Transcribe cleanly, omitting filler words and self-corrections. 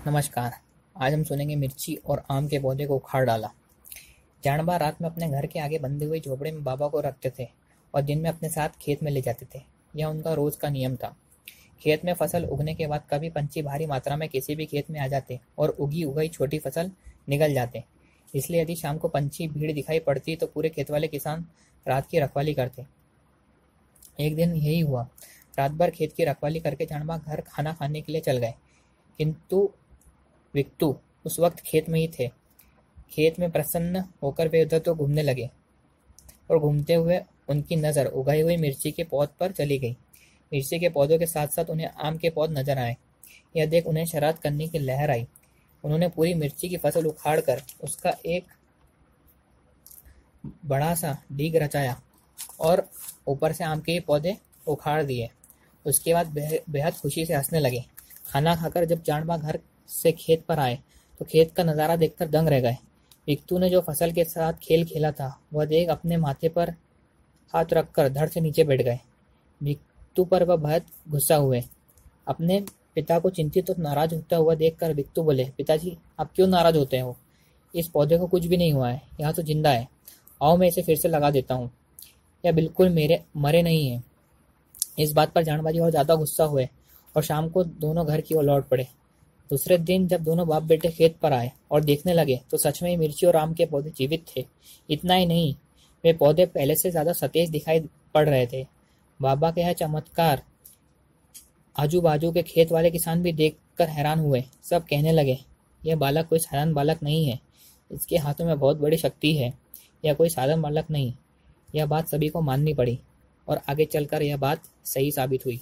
नमस्कार। आज हम सुनेंगे मिर्ची और आम के पौधे को उखाड़ डाला। जानबा रात में अपने घर के आगे बंधी हुई झोपड़ी में बाबा को रखते थे और दिन में अपने साथ खेत में ले जाते थे। यह उनका रोज का नियम था। खेत में फसल उगने के बाद कभी पंछी भारी मात्रा में किसी भी खेत में आ जाते और उगी उगाई छोटी फसल निगल जाते। इसलिए यदि शाम को पंछी भीड़ दिखाई पड़ती तो पूरे खेत वाले किसान रात की रखवाली करते। एक दिन यही हुआ। रात भर खेत की रखवाली करके जानबा घर खाना खाने के लिए चल गए, किंतु विक्टू उस वक्त खेत में ही थे। खेत में प्रसन्न होकर वे उधर तो घूमने लगे और घूमते हुए उनकी नज़र उगाई हुई मिर्ची के पौध पर चली गई। मिर्ची के पौधों के साथ साथ उन्हें आम के पौध नजर आए। यह देख उन्हें शरारत करने की लहर आई। उन्होंने पूरी मिर्ची की फसल उखाड़ कर उसका एक बड़ा सा डीग रचाया और ऊपर से आम के पौधे उखाड़ दिए। उसके बाद बेहद खुशी से हंसने लगे। खाना खाकर जब जानबा घर से खेत पर आए तो खेत का नज़ारा देखकर दंग रह गए। विक्टू ने जो फसल के साथ खेल खेला था वह देख अपने माथे पर हाथ रखकर धड़ से नीचे बैठ गए। विक्टू पर वह बहुत गुस्सा हुए। अपने पिता को चिंतित और नाराज होता हुआ देखकर विक्टू बोले, पिताजी आप क्यों नाराज होते हो? इस पौधे को कुछ भी नहीं हुआ है, यह तो जिंदा है। आओ मैं इसे फिर से लगा देता हूँ। यह बिल्कुल मेरे मरे नहीं है। इस बात पर जानबाजी और ज्यादा गुस्सा हुए और शाम को दोनों घर की ओर लौट पड़े। दूसरे दिन जब दोनों बाप बेटे खेत पर आए और देखने लगे तो सच में ही मिर्ची और आम के पौधे जीवित थे। इतना ही नहीं, वे पौधे पहले से ज्यादा सतेज दिखाई पड़ रहे थे। बाबा का यह चमत्कार आजू बाजू के खेत वाले किसान भी देखकर हैरान हुए। सब कहने लगे, यह बालक कोई साधारण बालक नहीं है, इसके हाथों में बहुत बड़ी शक्ति है। यह कोई साधारण बालक नहीं। यह बात सभी को माननी पड़ी और आगे चलकर यह बात सही साबित हुई।